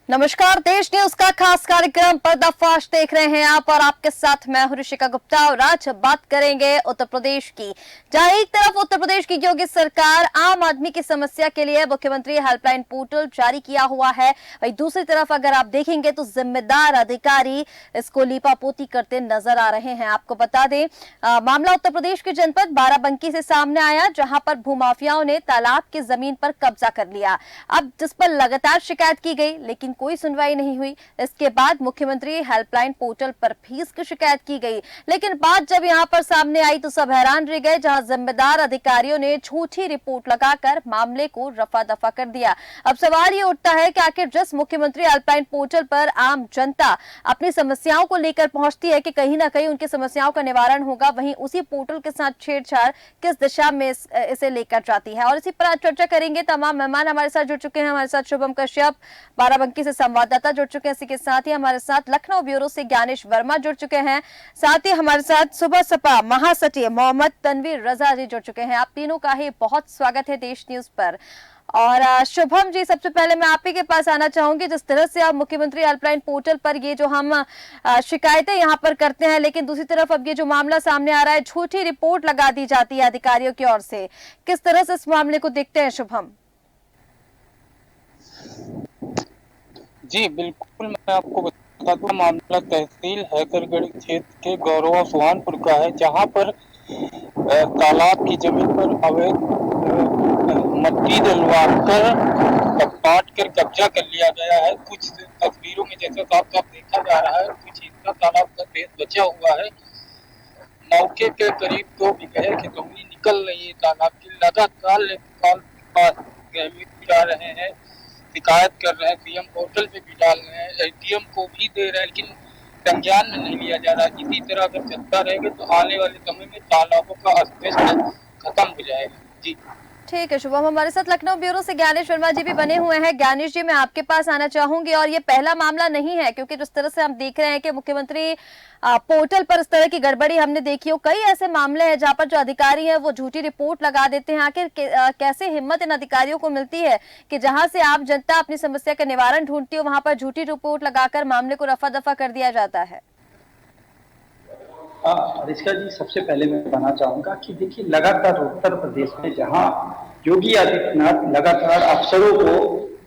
नमस्कार, देश न्यूज का खास कार्यक्रम पर्दाफाश देख रहे हैं आप और आपके साथ मैं हूं ऋषिका गुप्ता। और आज बात करेंगे उत्तर प्रदेश की, जहां एक तरफ उत्तर प्रदेश की योगी सरकार आम आदमी की समस्या के लिए मुख्यमंत्री हेल्पलाइन पोर्टल जारी किया हुआ है, वहीं दूसरी तरफ अगर आप देखेंगे तो जिम्मेदार अधिकारी इसको लीपापोती करते नजर आ रहे हैं। आपको बता दें, मामला उत्तर प्रदेश के जनपद बाराबंकी से सामने आया, जहां पर भूमाफियाओं ने तालाब की जमीन पर कब्जा कर लिया। अब जिस पर लगातार शिकायत की गई लेकिन कोई सुनवाई नहीं हुई। इसके बाद मुख्यमंत्री हेल्पलाइन पोर्टल पर भी इसकी शिकायत की गई, लेकिन बात जब यहां पर सामने आई तो सब हैरान रह गए, जहां जिम्मेदार अधिकारियों ने झूठी रिपोर्ट लगाकर मामले को रफा दफा कर दिया। अब सवाल ये उठता है कि आखिर जिस मुख्यमंत्री हेल्पलाइन पोर्टल पर आम जनता अपनी समस्याओं को लेकर पहुंचती है कि कहीं ना कहीं उनकी समस्याओं का निवारण होगा, वहीं उसी पोर्टल के साथ छेड़छाड़ किस दिशा में इसे लेकर जाती है। और इसी पर आज चर्चा करेंगे। तमाम मेहमान हमारे साथ जुड़ चुके हैं। हमारे साथ शुभम कश्यप बाराबंकी से संवाददाता जुड़ चुके हैं, इसी के साथ ही हमारे साथ लखनऊ ब्यूरो से ज्ञानेश वर्मा जुड़ चुके हैं, साथ ही हमारे साथ सुबह सपा महासचिव मोहम्मद तनवीर रजा जी जुड़ चुके हैं। आप तीनों का ही बहुत स्वागत है देश न्यूज पर। और शुभम जी, सबसे पहले मैं आप ही के पास आना चाहूंगी। जिस तरह से आप मुख्यमंत्री हेल्पलाइन पोर्टल पर ये जो हम शिकायतें यहाँ पर करते हैं, लेकिन दूसरी तरफ अब ये जो मामला सामने आ रहा है, झूठी रिपोर्ट लगा दी जाती है अधिकारियों की ओर से, किस तरह से इस मामले को देखते हैं शुभम? जी बिल्कुल, मैं आपको बता दूं, मामला तहसील हैदरगढ़ क्षेत्र के गौरवा सुहानपुर का है, जहां पर तालाब की जमीन पर अवैध मट्टी डलवाकर काट कर कब्जा कर लिया गया है। कुछ तस्वीरों में जैसे साफ साफ देखा जा रहा है, कुछ हिस्सा तालाब का बेस बचा हुआ है। मौके के करीब 2 बीघे की जमीन निकल रही है तालाब की। लगातार लेखपाल जा रहे हैं, शिकायत कर रहे हैं, सीएम पोर्टल पे भी डाल रहे हैं, एसडीएम को भी दे रहे हैं, लेकिन संज्ञान में नहीं लिया जा रहा। इसी तरह अगर चलता रहेगा तो आने वाले समय में तालाबों का अस्तित्व खत्म हो जाएगा। जी ठीक है शुभम, हमारे साथ लखनऊ ब्यूरो से ज्ञानेश वर्मा जी भी बने हुए हैं। ज्ञानेश जी, मैं आपके पास आना चाहूंगी। और ये पहला मामला नहीं है, क्योंकि जिस तरह से हम देख रहे हैं कि मुख्यमंत्री पोर्टल पर इस तरह की गड़बड़ी हमने देखी हो, कई ऐसे मामले हैं जहां पर जो अधिकारी हैं वो झूठी रिपोर्ट लगा देते हैं। आखिर कैसे हिम्मत इन अधिकारियों को मिलती है कि जहां से आप जनता अपनी समस्या का निवारण ढूंढती हो, वहां पर झूठी रिपोर्ट लगाकर मामले को रफा दफा कर दिया जाता है? रिश्का जी, सबसे पहले मैं बताना चाहूंगा कि देखिए, लगातार उत्तर प्रदेश में जहां योगी आदित्यनाथ लगातार अफसरों को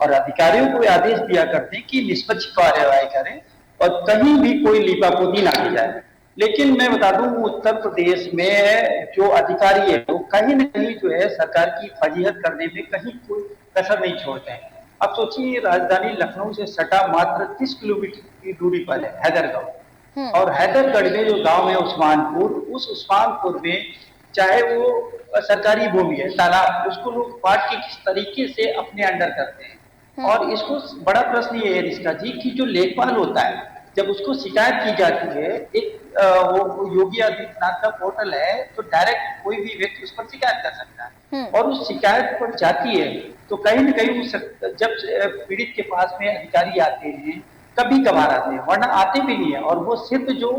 और अधिकारियों को आदेश दिया करते हैं कि निष्पक्ष कार्यवाही करें और कहीं भी कोई लीपापोती ना की जाए, लेकिन मैं बता दूं उत्तर प्रदेश में जो अधिकारी है वो कहीं न कहीं जो है सरकार की फजीहत करने में कहीं कोई कसर नहीं छोड़ते हैं। अब सोचिए, राजधानी लखनऊ से सटा मात्र 30 किलोमीटर की दूरी पर है हैदरगढ़, और हैदरगढ़ में जो गांव है उस्मानपुर, उस उस्मानपुर में चाहे वो सरकारी भूमि है, तालाब, उसको लोग बांट के किस तरीके से अपने अंडर करते हैं। और इसको बड़ा प्रश्न ये है इसका जी कि जो लेखपाल होता है, जब उसको शिकायत की जाती है, एक वो योगी आदित्यनाथ का पोर्टल है, तो डायरेक्ट कोई भी व्यक्ति उस पर शिकायत कर सकता है, और उस शिकायत पर जाती है तो कहीं न कहीं जब पीड़ित के पास में अधिकारी आते हैं, कभी कभार आते हैं, वरना आते भी नहीं है। और वो सिर्फ जो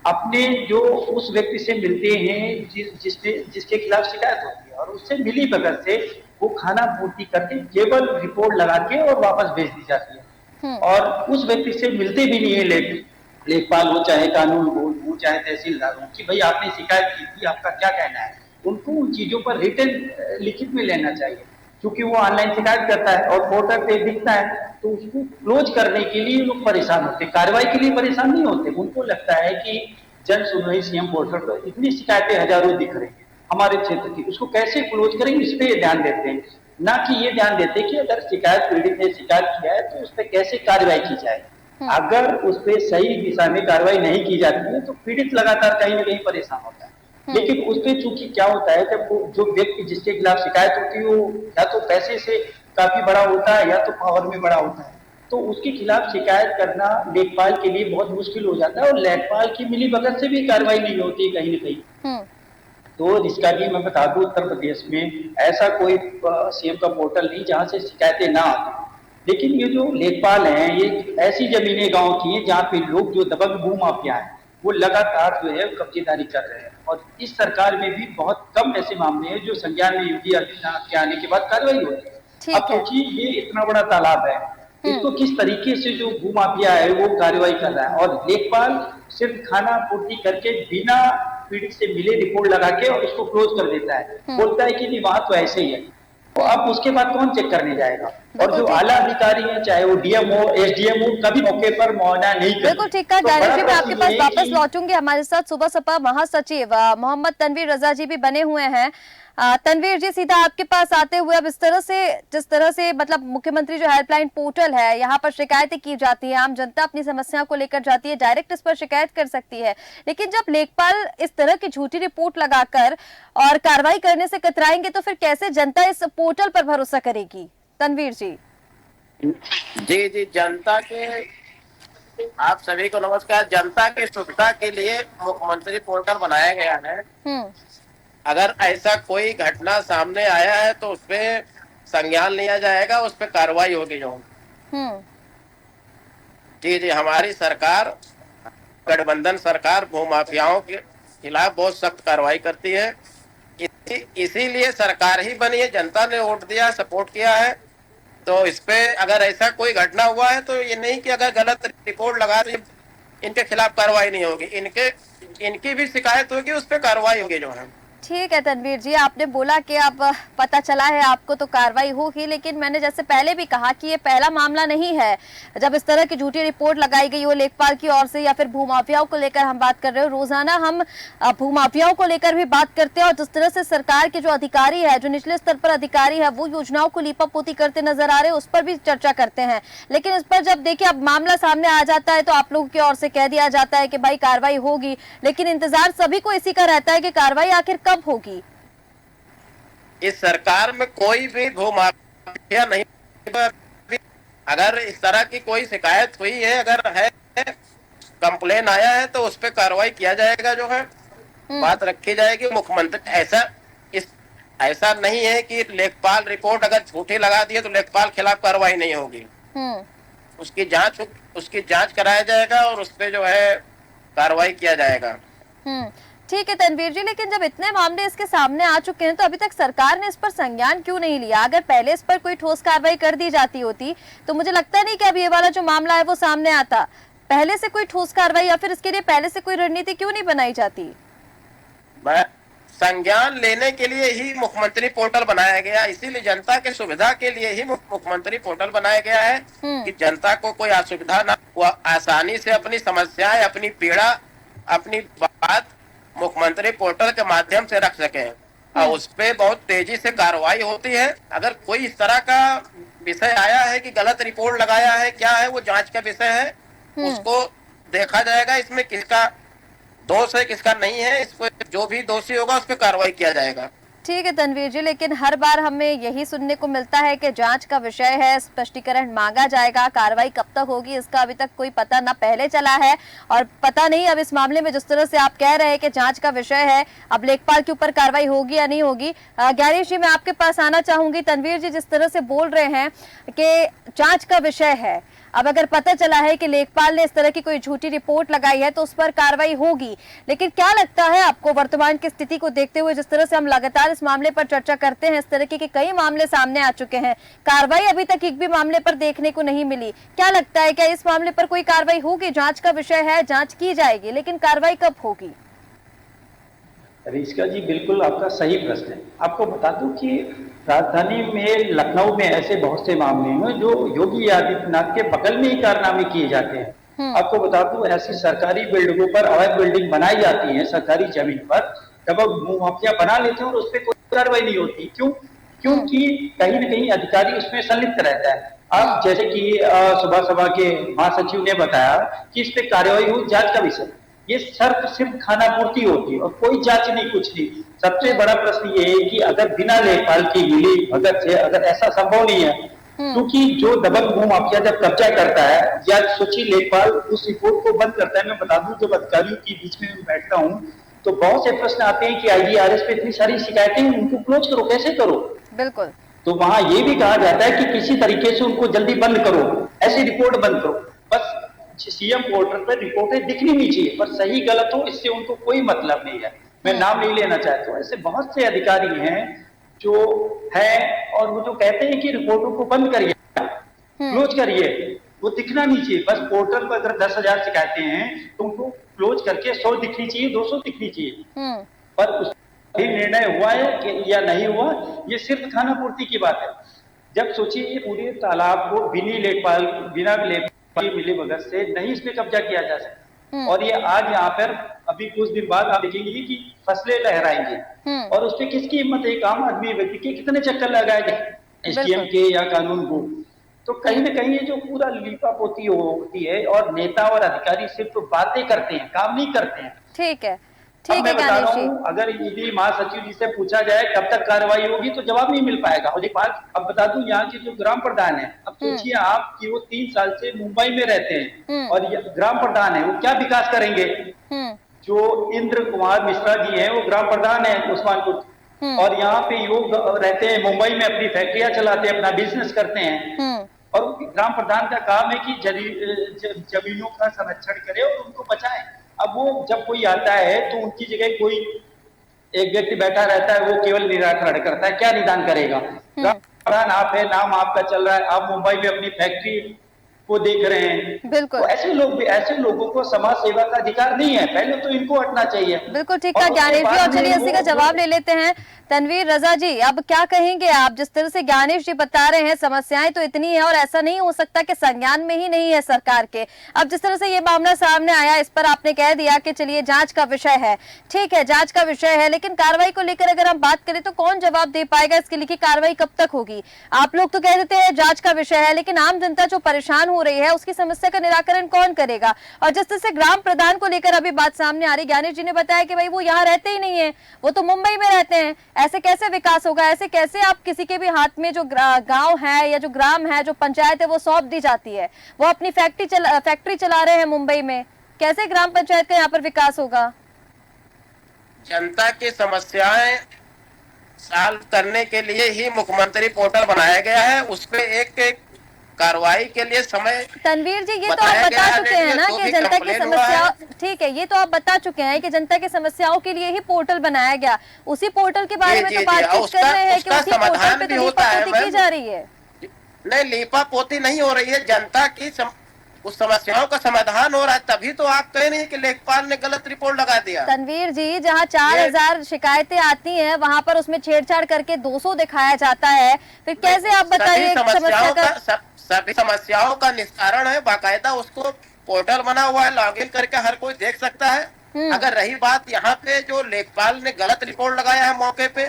अपने जो उस व्यक्ति से मिलते हैं जिसके खिलाफ शिकायत होती है, और उससे मिली भगत से वो खाना पूर्ति करके केवल रिपोर्ट लगा के और वापस भेज दी जाती है, और उस व्यक्ति से मिलते भी नहीं है लेखपाल हो, चाहे कानून हो, चाहे तहसीलदार हो, कि भाई आपने शिकायत की थी, आपका क्या कहना है। उनको उन चीजों पर रिटर्न लिखित में लेना चाहिए, क्योंकि वो ऑनलाइन शिकायत करता है और पोर्टल पे दिखता है, तो उसको क्लोज करने के लिए लोग परेशान होते हैं, कार्रवाई के लिए परेशान नहीं होते। उनको लगता है कि जन सुनवाई सीएम पोर्टल पर इतनी शिकायतें हजारों दिख रही है हमारे क्षेत्र की, उसको कैसे क्लोज करेंगे, इस पे ध्यान देते हैं, ना कि ये ध्यान देते हैं कि अगर शिकायत पीड़ित ने शिकायत किया है तो उस पर कैसे कार्रवाई की जाए। अगर उस पर सही दिशा में कार्रवाई नहीं की जाती है तो पीड़ित लगातार कहीं ना कहीं परेशान होता है। लेकिन उस पर चूंकि क्या होता है, जब वो जो व्यक्ति जिसके खिलाफ शिकायत होती है वो या तो पैसे से काफी बड़ा होता है या तो पावर में बड़ा होता है, तो उसके खिलाफ शिकायत करना लेखपाल के लिए बहुत मुश्किल हो जाता है, और लेखपाल की मिलीभगत से भी कार्रवाई नहीं होती कहीं न कहीं। तो इसका भी मैं बता दूं, उत्तर प्रदेश में ऐसा कोई सीएम का पोर्टल नहीं जहां से शिकायतें ना आती। लेकिन ये जो लेखपाल हैं, ये ऐसी जमीनें गांव की हैं जहां पे लोग जो दबंग भूमाफिया हैं वो लगातार जो है कब्जेदारी कर रहे हैं, और इस सरकार में भी बहुत कम ऐसे मामले हैं जो संज्ञान में योगी आदित्यनाथ के आने के बाद कार्रवाई होती है। अब सोचिए, ये इतना बड़ा तालाब है, इसको किस तरीके से जो भूमाफिया है वो कार्रवाई कर रहा है, और लेखपाल सिर्फ खाना पूर्ति करके बिना पीड़ित से मिले रिपोर्ट लगा के और उसको क्लोज कर देता है, बोलता है कि नहीं वहां तो ऐसे ही है। तो अब उसके बाद कौन चेक करने जाएगा? और जो आला अधिकारी है, चाहे वो डीएम हो, एसडीएम हो, कभी मौके पर मुआयना नहीं करते। बिल्कुल ठीक है। ज्ञानेश जी, मैं आपके पास वापस लौटूंगी। हमारे साथ सुबह सपा महासचिव मोहम्मद तनवीर रजा जी भी बने हुए हैं। तनवीर जी, सीधा आपके पास आते हुए, अब इस तरह से जिस तरह से मतलब मुख्यमंत्री जो हेल्पलाइन पोर्टल है, यहाँ पर शिकायतें की जाती है, आम जनता अपनी समस्या को लेकर जाती है, डायरेक्ट इस पर शिकायत कर सकती है, लेकिन जब लेखपाल इस तरह की झूठी रिपोर्ट लगाकर और कार्रवाई करने से कतराएंगे तो फिर कैसे जनता इस पोर्टल पर भरोसा करेगी? तनवीर जी। जी जी, जनता के, आप सभी को नमस्कार। जनता की सुविधा के लिए मुख्यमंत्री पोर्टल बनाया गया है। अगर ऐसा कोई घटना सामने आया है तो उस पे संज्ञान लिया जाएगा, उस पे कार्रवाई होगी। जो जी जी, हमारी सरकार, गठबंधन सरकार भूमाफियाओं के खिलाफ बहुत सख्त कार्रवाई करती है। इसीलिए सरकार ही बनी है, जनता ने वोट दिया, सपोर्ट किया है। तो इस पे अगर ऐसा कोई घटना हुआ है तो ये नहीं कि अगर गलत रिपोर्ट लगा तो इनके खिलाफ कार्रवाई नहीं होगी, इनकी भी शिकायत होगी, उस पे कार्रवाई होगी जो है। ठीक है तनवीर जी, आपने बोला कि अब पता चला है आपको तो कार्रवाई होगी, लेकिन मैंने जैसे पहले भी कहा कि ये पहला मामला नहीं है जब इस तरह की झूठी रिपोर्ट लगाई गई हो लेखपाल की ओर से, या फिर भूमाफियाओं को लेकर हम बात कर रहे हो। रोजाना हम भूमाफियाओं को लेकर भी बात करते हैं और जिस तरह से सरकार के जो अधिकारी है, जो निचले स्तर पर अधिकारी है, वो योजनाओं को लीपापोती करते नजर आ रहे हैं, उस पर भी चर्चा करते हैं। लेकिन इस पर जब देखिए अब मामला सामने आ जाता है तो आप लोगों की ओर से कह दिया जाता है कि भाई कार्रवाई होगी, लेकिन इंतजार सभी को इसी का रहता है कि कार्रवाई आखिर कब होगी। इस सरकार में कोई भी भूमाफिया नहीं, अगर इस तरह की कोई शिकायत हुई है, अगर है कंप्लेन आया है तो उस पर कार्रवाई किया जाएगा, जो है बात रखी जाएगी। मुख्यमंत्री ऐसा नहीं है कि लेखपाल रिपोर्ट अगर झूठी लगा दी है तो लेखपाल खिलाफ कार्रवाई नहीं होगी। उसकी जांच कराया जाएगा और उस पर जो है कार्रवाई किया जाएगा। ठीक है तनवीर जी, लेकिन जब इतने मामले इसके सामने आ चुके हैं तो अभी तक सरकार ने इस पर संज्ञान क्यों नहीं लिया? अगर पहले इस पर कोई ठोस कार्रवाई कर दी जाती होती तो मुझे लगता नहीं कि अब ये वाला जो मामला है वो सामने आता। पहले से कोई ठोस कार्रवाई या फिर इसके लिए पहले से कोई रणनीति क्यों नहीं बनाई जाती? संज्ञान लेने के लिए ही मुख्यमंत्री पोर्टल बनाया गया, इसीलिए जनता की सुविधा के लिए ही मुख्यमंत्री पोर्टल बनाया गया है कि जनता को कोई असुविधा ना, वह आसानी से अपनी समस्याएं, अपनी पीड़ा, अपनी बात मुख्यमंत्री पोर्टल के माध्यम से रख सके और उस पे बहुत तेजी से कार्रवाई होती है। अगर कोई इस तरह का विषय आया है कि गलत रिपोर्ट लगाया है, क्या है वो जांच का विषय है, उसको देखा जाएगा, इसमें किसका दोष है किसका नहीं है, इसको जो भी दोषी होगा उस पर कार्रवाई किया जाएगा। ठीक है तनवीर जी, लेकिन हर बार हमें यही सुनने को मिलता है कि जांच का विषय है, स्पष्टीकरण मांगा जाएगा, कार्रवाई कब तक होगी इसका अभी तक कोई पता ना पहले चला है और पता नहीं अब इस मामले में जिस तरह से आप कह रहे हैं कि जांच का विषय है, अब लेखपाल के ऊपर कार्रवाई होगी या नहीं होगी। ज्ञानेश जी, मैं आपके पास आना चाहूंगी। तनवीर जी जिस तरह से बोल रहे हैं कि जांच का विषय है, अब अगर पता चला है कि लेखपाल ने इस तरह की कोई झूठी रिपोर्ट लगाई है तो उस पर कार्रवाई होगी, लेकिन क्या लगता है आपको वर्तमान की स्थिति को देखते हुए, जिस तरह से हम लगातार इस मामले पर चर्चा करते हैं, इस तरह के कई मामले सामने आ चुके हैं, कार्रवाई अभी तक एक भी मामले पर देखने को नहीं मिली, क्या लगता है क्या इस मामले पर कोई कार्रवाई होगी? जांच का विषय है, जांच की जाएगी, लेकिन कार्रवाई कब होगी? रिश्का जी, बिल्कुल आपका सही प्रश्न है। आपको बता दूं कि राजधानी में, लखनऊ में ऐसे बहुत से मामले हैं जो योगी आदित्यनाथ के बगल में ही कारनामे किए जाते हैं। आपको बता दूं, ऐसी सरकारी बिल्डिंगों पर अवैध बिल्डिंग बनाई जाती है सरकारी जमीन पर, जब भूमाफिया बना लेते हैं और उस पर कोई कार्रवाई नहीं होती। क्यों? क्योंकि कहीं न कहीं अधिकारी उसमें संलिप्त रहता है। आप जैसे कि सुबह सभा के महासचिव ने बताया कि इस पे कार्रवाई हुई, जांच का विषय, ये सिर्फ खाना पूर्ति होती है और कोई जांच नहीं, कुछ नहीं। सबसे बड़ा प्रश्न ये है कि अगर बिना लेखपाल की मिली भगत से, अगर ऐसा संभव नहीं है, क्योंकि जो दबंग भूमाफिया जब कब्जा करता है या सोची लेखपाल उस रिपोर्ट को बंद करता है। मैं बता दूं, जब अधिकारियों के बीच में बैठता हूँ तो बहुत से प्रश्न आते हैं कि IGRS पे इतनी सारी शिकायतें, उनको क्लोज करो, कैसे करो? बिल्कुल। तो वहां ये भी कहा जाता है कि किसी तरीके से उनको जल्दी बंद करो, ऐसी रिपोर्ट बंद करो। बस सीएम पोर्टल पर रिपोर्टें दिखनी नहीं चाहिए, पर सही गलत हो इससे उनको कोई मतलब नहीं है। मैं नाम नहीं लेना चाहता हूँ, ऐसे बहुत से अधिकारी हैं जो हैं और वो जो कहते हैं कि रिपोर्टों को बंद करिए, क्लोज करिए, वो दिखना नहीं चाहिए। बस पोर्टल पर अगर 10,000 शिकायतें हैं तो उनको क्लोज करके 100 दिखनी चाहिए, 200 दिखनी चाहिए। पर उस निर्णय हुआ है कि या नहीं हुआ, ये सिर्फ खाना पूर्ति की बात है। जब सोचिए ये पूरे तालाब को बिना लेखपाल मिलीभगत से नहीं इस पे कब्जा किया जा सकता, और ये आज यहाँ पर अभी कुछ दिन बाद आप देखेंगे कि फसलें लहराएंगे, और उस पर किसकी हिम्मत है? एक आम आदमी व्यक्ति के कितने चक्कर लगाएंगे एसडीएम के या कानून को। तो कहीं ना कहीं ये जो पूरा लीपापोती होती है और नेता और अधिकारी सिर्फ तो बातें करते हैं, काम नहीं करते हैं। ठीक है, अब ठीक है मैं बता रहा ज्ञानेश जी। हूँ, अगर ईडी महासचिव जी से पूछा जाए कब तक कार्रवाई होगी तो जवाब नहीं मिल पाएगा। और एक बात अब बता दूं, यहाँ के जो ग्राम प्रधान है, अब सोचिए आप कि वो 3 साल से मुंबई में रहते हैं और ग्राम प्रधान है, वो क्या विकास करेंगे? जो इंद्र कुमार मिश्रा जी हैं वो ग्राम प्रधान है उस्मानपुर, और यहाँ पे योग रहते हैं मुंबई में, अपनी फैक्ट्रियां चलाते हैं, अपना बिजनेस करते हैं। और ग्राम प्रधान का काम है कि जमीनों का संरक्षण करे और उनको बचाए। अब वो जब कोई आता है तो उनकी जगह कोई एक व्यक्ति बैठा रहता है, वो केवल निराकरण करता है, क्या निदान करेगा? ग्राम प्रधान आप है, नाम आपका चल रहा है, आप मुंबई में अपनी फैक्ट्री को देख रहे हैं। बिल्कुल, तो ऐसे लोगों को समाज सेवा का अधिकार नहीं है, पहले तो इनको हटना चाहिए। बिल्कुल ठीक है ज्ञानेश जी। और चलिए इसी का जवाब ले लेते हैं। तनवीर रजा जी, अब क्या कहेंगे आप? जिस तरह से ज्ञानेश जी बता रहे हैं, समस्याएं तो इतनी है और ऐसा नहीं हो सकता कि संज्ञान में ही नहीं है सरकार के। अब जिस तरह से ये मामला सामने आया, इस पर आपने कह दिया कि चलिए जांच का विषय है, ठीक है जांच का विषय है, लेकिन कार्रवाई को लेकर अगर हम बात करें तो कौन जवाब दे पाएगा इसके लिए कि कार्रवाई कब तक होगी? आप लोग तो कह देते हैं जांच का विषय है, लेकिन आम जनता जो परेशान हो रही है उसकी समस्या का निराकरण कौन करेगा? और जिस तरह से ग्राम प्रधान को लेकर अभी बात सामने आ रही, ज्ञानेश जी ने बताया कि भाई वो यहाँ रहते ही नहीं है, वो तो मुंबई में रहते हैं, ऐसे कैसे विकास होगा? ऐसे कैसे आप किसी के भी हाथ में जो गांव है या जो ग्राम है, जो पंचायत है, वो सौंप दी जाती है? वो अपनी फैक्ट्री चला रहे हैं मुंबई में, कैसे ग्राम पंचायत का यहाँ पर विकास होगा? जनता की समस्याएं सॉल्व करने के लिए ही मुख्यमंत्री पोर्टल बनाया गया है, उसपे एक कार्रवाई के लिए समय। तनवीर जी, ये तो आप बता चुके हैं ना कि जनता की समस्या, ठीक है, ये तो आप बता चुके हैं कि जनता की समस्याओं के लिए ही पोर्टल बनाया गया। उसी पोर्टल के बारे में तो बातचीत कर रहे हैं कि उसी पोर्टल पे तो लीपापोती की जा रही है। नहीं, लीपापोती नहीं हो रही है, जनता की उस समस्याओं का समाधान हो रहा है। तभी तो आप कह रहे हैं कि लेखपाल ने गलत रिपोर्ट लगा दिया। तनवीर जी, जहां 4000 शिकायतें आती हैं वहां पर उसमें छेड़छाड़ करके 200 दिखाया जाता है, फिर कैसे आप बताइए? सभी समस्याओं का निस्तारण है, बाकायदा उसको पोर्टल बना हुआ है, लॉगिन करके हर कोई देख सकता है। अगर रही बात यहाँ पे जो लेखपाल ने गलत रिपोर्ट लगाया है, मौके पे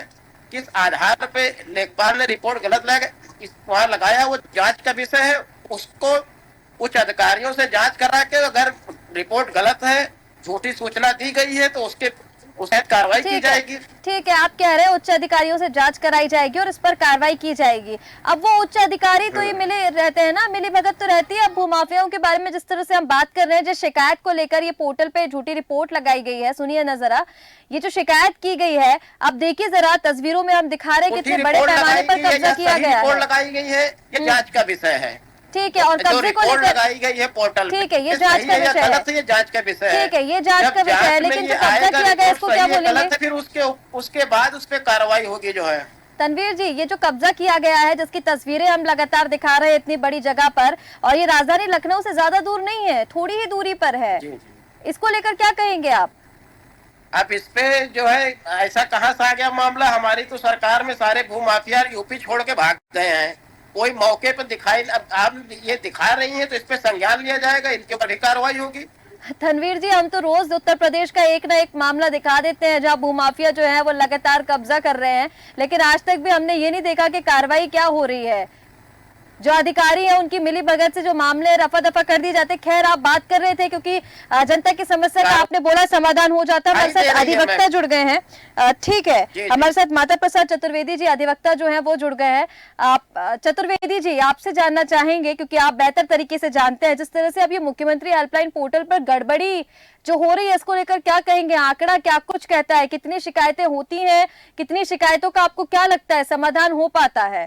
किस आधार पे लेखपाल ने रिपोर्ट गलत वहाँ लगाया, वो जांच का विषय है। उसको उच्च अधिकारियों से जांच करा के अगर रिपोर्ट गलत है, झूठी सूचना दी गई है, तो उसके कार्रवाई की जाएगी। ठीक है, आप कह रहे हैं उच्च अधिकारियों से जांच कराई जाएगी और इस पर कार्रवाई की जाएगी। अब वो उच्च अधिकारी तो ये मिले रहते हैं ना, मिली भगत तो रहती है। अब भूमाफियाओं के बारे में जिस तरह से हम बात कर रहे हैं, जिस शिकायत को लेकर ये पोर्टल पे झूठी रिपोर्ट लगाई गई है, सुनिए ना जरा, ये जो शिकायत की गई है, अब देखिए जरा तस्वीरों में हम दिखा रहे हैं कितने बड़े पैमाने पर कब्जा किया गया है। लगाई गई है, ये जांच का विषय है। ठीक है, और कब्जे को लेकर लगाई गई है पोर्टल, ठीक है, ये जांच का विषय है। ये जांच का विषय है, ठीक है, ये जांच का विषय है, लेकिन जो कब्जा किया गया इसको क्या बोलेंगे? फिर उसके बाद उस पर कार्रवाई होगी जो है। तनवीर जी, ये जो कब्जा किया गया है, जिसकी तस्वीरें हम लगातार दिखा रहे हैं इतनी बड़ी जगह पर, और ये राजधानी लखनऊ से ज्यादा दूर नहीं है, थोड़ी ही दूरी पर है, इसको लेकर क्या कहेंगे आप? अब इस पे जो है ऐसा कहाँ से आ गया मामला? हमारी तो सरकार में सारे भूमाफिया यूपी छोड़ के भाग गए हैं, कोई मौके पर दिखाई। अब आप ये दिखा रही हैं तो इस पे संज्ञान लिया जाएगा, इनके ऊपर भी कार्रवाई होगी। तनवीर जी, हम तो रोज उत्तर प्रदेश का एक ना एक मामला दिखा देते हैं जहां भूमाफिया जो है वो लगातार कब्जा कर रहे हैं, लेकिन आज तक भी हमने ये नहीं देखा कि कार्रवाई क्या हो रही है। जो अधिकारी है उनकी मिली भगत से जो मामले रफा दफा कर दी जाते। खैर, आप बात कर रहे थे क्योंकि जनता की समस्या का आपने बोला समाधान हो जाता है। हमारे साथ अधिवक्ता जुड़ गए हैं, ठीक है, हमारे साथ माता प्रसाद चतुर्वेदी जी अधिवक्ता जो है वो जुड़ गए हैं। आप चतुर्वेदी जी, आपसे जानना चाहेंगे क्योंकि आप बेहतर तरीके से जानते हैं, जिस तरह से अब ये मुख्यमंत्री हेल्पलाइन पोर्टल पर गड़बड़ी जो हो रही है, इसको लेकर क्या कहेंगे? आंकड़ा क्या कुछ कहता है? कितनी शिकायतें होती हैं? कितनी शिकायतों का आपको क्या लगता है समाधान हो पाता है?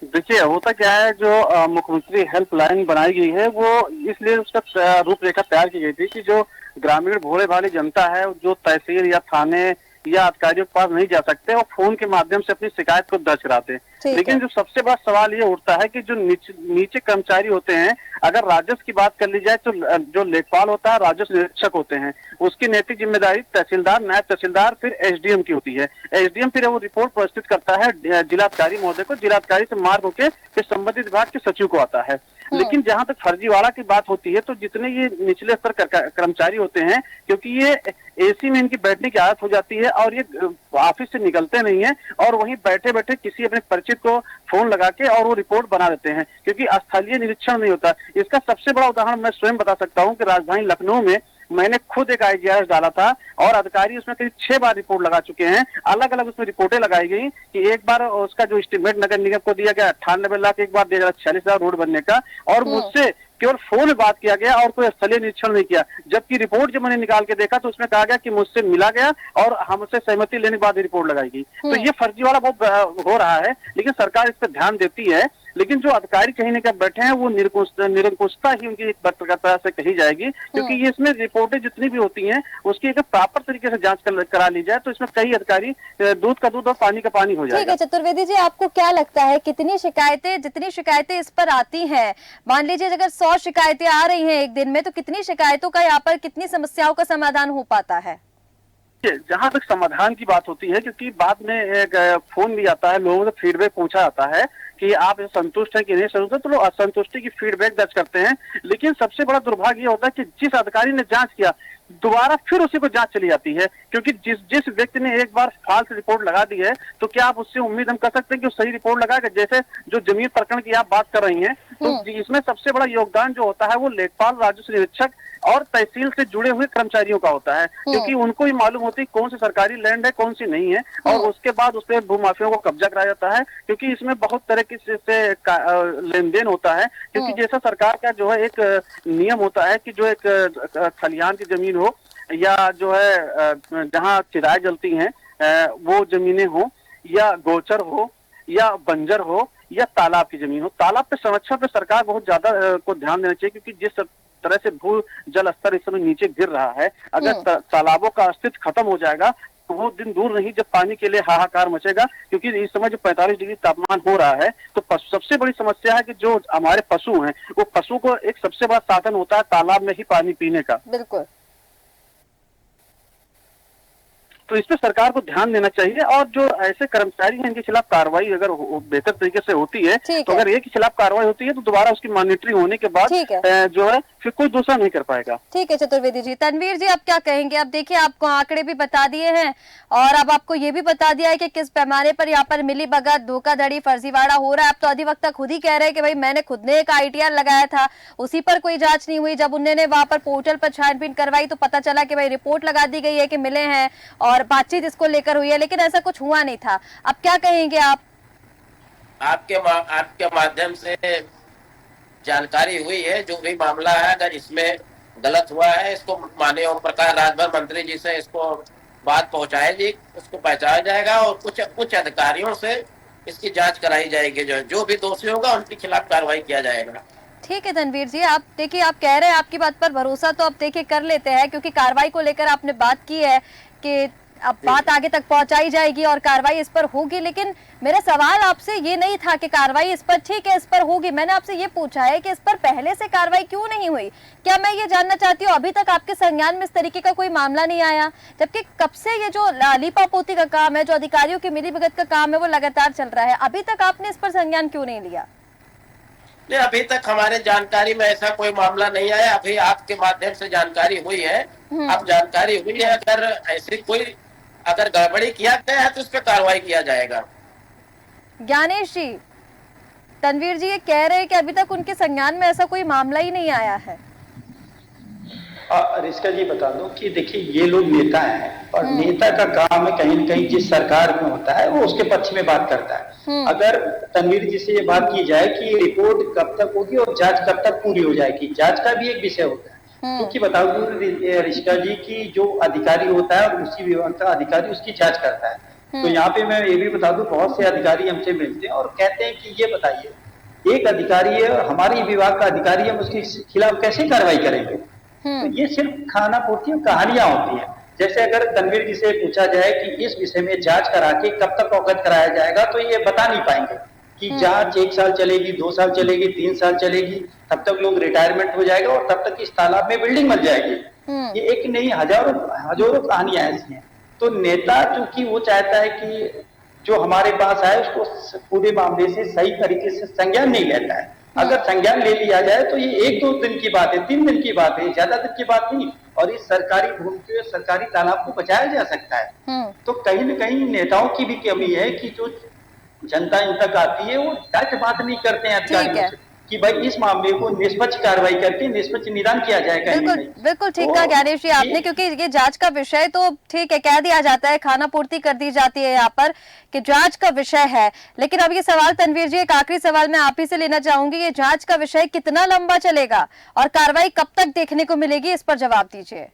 देखिए, होता क्या है, जो मुख्यमंत्री हेल्पलाइन बनाई गई है वो इसलिए उसका रूपरेखा तैयार की गई थी कि जो ग्रामीण भोले भाले जनता है, जो तहसील या थाने या अधिकारियों के पास नहीं जा सकते, वो फोन के माध्यम से अपनी शिकायत को दर्ज कराते हैं। लेकिन जो सबसे बड़ा सवाल ये उठता है कि जो नीचे कर्मचारी होते हैं, अगर राजस्व की बात कर ली जाए तो जो लेखपाल होता है, राजस्व निरीक्षक होते हैं, उसकी नैतिक जिम्मेदारी तहसीलदार, नायब तहसीलदार, फिर एसडीएम की होती है। एसडीएम फिर वो रिपोर्ट प्रस्तुत करता है जिलाधिकारी महोदय को, जिलाधिकारी से मार्ग होकर फिर संबंधित विभाग के सचिव को आता है। लेकिन जहां तक फर्जीवाड़ा की बात होती है, तो जितने ये निचले स्तर कर्मचारी होते हैं, क्योंकि ये एसी में इनकी बैठने की आदत हो जाती है और ये ऑफिस से निकलते नहीं है और वहीं बैठे बैठे किसी अपने परिचित को फोन लगा के और वो रिपोर्ट बना देते हैं, क्योंकि स्थलीय निरीक्षण नहीं होता। इसका सबसे बड़ा उदाहरण मैं स्वयं बता सकता हूँ कि राजधानी लखनऊ में मैंने खुद एक IGRS डाला था और अधिकारी उसमें करीब 6 बार रिपोर्ट लगा चुके हैं। अलग अलग उसमें रिपोर्टें लगाई गई कि एक बार उसका जो एस्टीमेट नगर निगम को दिया गया 98 लाख, एक बार दिया गया 46,000 रोड बनने का, और मुझसे केवल फोन में बात किया गया और कोई स्थलीय निरीक्षण नहीं किया। जबकि रिपोर्ट जब मैंने निकाल के देखा तो उसमें कहा गया कि मुझसे मिला गया और हमसे सहमति लेने के बाद रिपोर्ट लगाई गई। तो ये फर्जीवाड़ा बहुत हो रहा है, लेकिन सरकार इस पर ध्यान देती है। लेकिन जो अधिकारी कहीं न कहीं बैठे हैं वो निरंकुशता ही उनकी एक तरह से कही जाएगी, क्योंकि ये इसमें रिपोर्टें जितनी भी होती हैं उसकी एक प्रॉपर तरीके से जांच करा ली जाए तो इसमें कई अधिकारी दूध का दूध और पानी का पानी हो जाएगा। ठीक है चतुर्वेदी जी, आपको क्या लगता है जितनी शिकायतें इस पर आती हैं, मान लीजिए अगर 100 शिकायतें आ रही हैं एक दिन में, तो कितनी शिकायतों का यहाँ पर कितनी समस्याओं का समाधान हो पाता है? जहां तक समाधान की बात होती है, क्योंकि बाद में एक फोन भी आता है, लोगों से फीडबैक पूछा जाता है कि आप संतुष्ट हैं कि नहीं संतुष्ट है, तो लोग असंतुष्टि की फीडबैक दर्ज करते हैं। लेकिन सबसे बड़ा दुर्भाग्य होता है कि जिस अधिकारी ने जांच किया दोबारा फिर उसी को जांच चली जाती है, क्योंकि जिस व्यक्ति ने एक बार फाल्स रिपोर्ट लगा दी है तो क्या आप उससे उम्मीद हम कर सकते हैं कि वो सही रिपोर्ट लगाएगा? जैसे जो जमीन प्रकरण की आप बात कर रही हैं, तो इसमें सबसे बड़ा योगदान जो होता है वो लेखपाल, राजस्व निरीक्षक और तहसील से जुड़े हुए कर्मचारियों का होता है, क्योंकि उनको ही मालूम होती है कौन सी सरकारी लैंड है, कौन सी नहीं है, और उसके बाद उस पर भूमाफियों को कब्जा कराया जाता है, क्योंकि इसमें बहुत तरह की से लेन देन होता है। क्योंकि जैसा सरकार का जो है एक नियम होता है कि जो एक खलिहान की जमीन हो या जो है जहाँ चिराए जलती हैं वो जमीनें हो, या गोचर हो, या बंजर हो, या तालाब की जमीन हो, तालाब पे संरक्षण पे सरकार बहुत ज्यादा को ध्यान देना चाहिए, क्योंकि जिस तरह से भू जल स्तर इस समय नीचे गिर रहा है, अगर तालाबों का अस्तित्व खत्म हो जाएगा तो वो दिन दूर नहीं जब पानी के लिए हाहाकार मचेगा। क्योंकि इस समय जो 45 डिग्री तापमान हो रहा है, तो सबसे बड़ी समस्या है कि जो हमारे पशु हैं, वो पशु को एक सबसे बड़ा साधन होता है तालाब में ही पानी पीने का। बिल्कुल। तो इस पे सरकार को ध्यान देना चाहिए, और जो ऐसे कर्मचारी हैं इनके खिलाफ कार्रवाई अगर बेहतर तरीके से होती है, तो अगर एक के खिलाफ कार्रवाई होती है तो दोबारा उसकी मॉनिटरिंग होने के बाद जो है फिर कोई दूसरा नहीं कर पाएगा। ठीक है चतुर्वेदी जी। तनवीर जी, आप क्या कहेंगे? अब देखिए, आपको आंकड़े भी बता दिए हैं और अब आपको ये भी बता दिया है कि किस पैमाने पर यहाँ पर मिली भगत, धोखाधड़ी, फर्जीवाड़ा हो रहा है। अब तो अधिवक्ता खुद ही कह रहे हैं कि भाई मैंने खुद ने एक ITR लगाया था, उसी पर कोई जांच नहीं हुई। जब उन्होंने वहां पर पोर्टल पर छानबीन करवाई तो पता चला कि भाई रिपोर्ट लगा दी गई है कि मिले हैं और बातचीत इसको लेकर हुई है, लेकिन ऐसा कुछ हुआ नहीं था। अब क्या कहेंगे आप? आपके माध्यम से जानकारी हुई है, जो भी मामला है अगर इसमें गलत हुआ है, इसको माननीय ओम प्रकाश राजभर मंत्री जी से इसको बात पहुंचाएगी, उसको पहचाना जाएगा और कुछ अधिकारियों से इसकी जांच कराई जाएगी। जो भी दोषी होगा उनके खिलाफ कार्रवाई किया जाएगा। ठीक है तनवीर जी, आप देखिए, आप कह रहे हैं, आपकी बात पर भरोसा तो आप देखिए कर लेते हैं, क्योंकि कार्रवाई को लेकर आपने बात की है कि अब बात आगे तक पहुंचाई जाएगी और कार्रवाई इस पर होगी। लेकिन मेरा सवाल आपसे ये नहीं था कि कार्रवाई इस पर ठीक है, इस पर होगी। मैंने आपसे ये पूछा है कि इस पर पहले से कार्रवाई क्यों नहीं हुई। क्या मैं ये जानना चाहती हूँ, अभी तक आपके संज्ञान में इस तरीके का कोई मामला नहीं आया, जबकि कब से ये जो लीपापोती का काम है, जो अधिकारियों की मिलीभगत का काम है, वो लगातार चल रहा है, अभी तक आपने इस पर संज्ञान क्यों नहीं लिया? नहीं, अभी तक हमारे जानकारी में ऐसा कोई मामला नहीं आया। अभी आपके माध्यम से जानकारी हुई है। अब जानकारी हुई है, अगर ऐसी कोई अगर गड़बड़ी किया गया है तो उस पर कार्रवाई किया जाएगा। ज्ञानेश जी, तनवीर जी ये कह रहे हैं कि अभी तक उनके संज्ञान में ऐसा कोई मामला ही नहीं आया है। रिस्का जी बता दो कि देखिए, ये लोग नेता हैं और नेता का काम है कहीं न कहीं जिस सरकार में होता है वो उसके पक्ष में बात करता है। अगर तनवीर जी से ये बात की जाए कि रिपोर्ट कब तक होगी और जांच कब तक पूरी हो जाएगी, जांच का भी एक विषय होता है। क्योंकि बताओ रिश्का जी की जो अधिकारी होता है उसी विभाग का अधिकारी उसकी जांच करता है। तो यहाँ पे मैं ये भी बता दूं, बहुत से अधिकारी हमसे मिलते हैं और कहते हैं कि ये बताइए, एक अधिकारी है हमारे विभाग का अधिकारी, हम उसके खिलाफ कैसे कार्रवाई करेंगे? तो ये सिर्फ खाना पूर्ति कहानियां होती है। जैसे अगर तनवीर जी से पूछा जाए कि इस विषय में जांच करा के कब तक अवगत कराया जाएगा, तो ये बता नहीं पाएंगे। कि जांच 1 साल चलेगी, 2 साल चलेगी, 3 साल चलेगी, तब तक लोग रिटायरमेंट हो जाएगा और तब तक इस तालाब में बिल्डिंग बन जाएगी। ये एक नहीं, हजारों हजारों कहानियां ऐसी हैं। तो नेता चूंकि वो चाहता है कि जो हमारे पास आए उसको पूरे मामले से सही तरीके से संज्ञान नहीं लेता है। अगर संज्ञान ले लिया जाए तो ये 1-2 दिन की बात है, 3 दिन की बात है, ज्यादा दिन की बात नहीं, और इस सरकारी भूमि के सरकारी तालाब को बचाया जा सकता है। तो कहीं न कहीं नेताओं की भी कमी है कि जो जनता इन तक आती है वो डायरेक्ट बात नहीं करते हैं अधिकारियों से कि भाई इस मामले को निष्पक्ष कार्रवाई करके निष्पक्ष निदान किया जाएगा। बिल्कुल बिल्कुल ठीक कहा ज्ञानेश जी आपने, क्योंकि ये जांच का विषय तो ठीक है, कह दिया जाता है, खाना पूर्ति कर दी जाती है यहाँ पर कि जांच का विषय है। लेकिन अब ये सवाल तनवीर जी, एक आखिरी सवाल मैं आप ही से लेना चाहूंगी, ये जांच का विषय कितना लंबा चलेगा और कार्रवाई कब तक देखने को मिलेगी, इस पर जवाब दीजिए।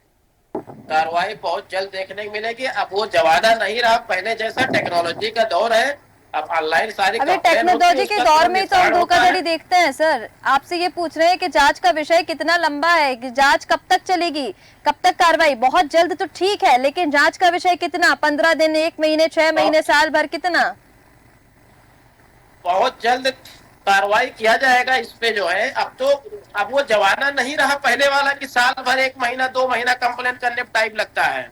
कार्रवाई बहुत जल्द देखने को मिलेगी। अब वो जमाना नहीं रहा पहले जैसा, टेक्नोलॉजी का दौर है, अब ऑनलाइन सारी अभी टेक्नोलॉजी के दौर में तो हम धोखाधड़ी देखते हैं सर। आपसे ये पूछ रहे हैं कि जांच का विषय कितना लंबा है, कि जांच कब तक चलेगी, कब तक कार्रवाई, बहुत जल्द तो ठीक है, लेकिन जांच का विषय कितना, 15 दिन, 1 महीने, 6 महीने, साल भर, कितना? बहुत जल्द कार्रवाई किया जाएगा इस पे जो है। अब वो जमाना नहीं रहा पहले वाला कि साल भर, 1 महीना, 2 महीना कंप्लेन करने में टाइम लगता है।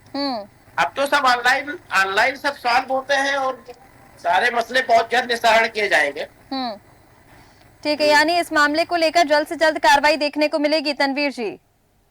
अब तो सब ऑनलाइन सब सॉल्व होते हैं और सारे मसले बहुत जल्द निस्तारण किए जाएंगे। ठीक है, यानी इस मामले को लेकर जल्द से जल्द कार्रवाई देखने को मिलेगी तनवीर जी?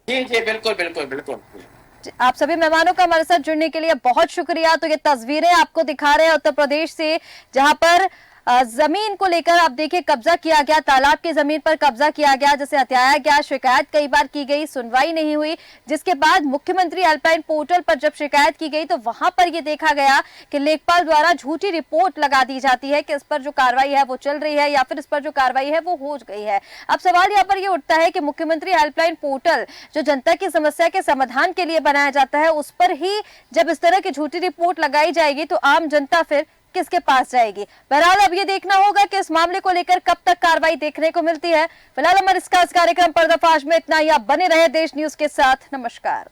जी जी बिल्कुल बिल्कुल बिल्कुल। आप सभी मेहमानों का हमारे साथ जुड़ने के लिए बहुत शुक्रिया। तो ये तस्वीरें आपको दिखा रहे हैं उत्तर प्रदेश से, जहां पर जमीन को लेकर आप देखिए कब्जा किया गया, तालाब की जमीन पर कब्जा किया गया, जिसे हत्याया गया, शिकायत कई बार की गई, सुनवाई नहीं हुई, जिसके बाद मुख्यमंत्री हेल्पलाइन पोर्टल पर जब शिकायत की गई तो वहां पर ये देखा गया कि लेखपाल द्वारा झूठी रिपोर्ट लगा दी जाती है कि इस पर जो कार्रवाई है वो चल रही है या फिर इस पर जो कार्रवाई है वो हो गई है। अब सवाल यहाँ पर ये उठता है कि मुख्यमंत्री हेल्पलाइन पोर्टल जो जनता की समस्या के समाधान के लिए बनाया जाता है, उस पर ही जब इस तरह की झूठी रिपोर्ट लगाई जाएगी तो आम जनता फिर किसके पास जाएगी? बहरहाल अब ये देखना होगा कि इस मामले को लेकर कब तक कार्रवाई देखने को मिलती है। फिलहाल हमारे इस खास कार्यक्रम पर्दाफाश में इतना ही। आप बने रहे देश न्यूज के साथ। नमस्कार।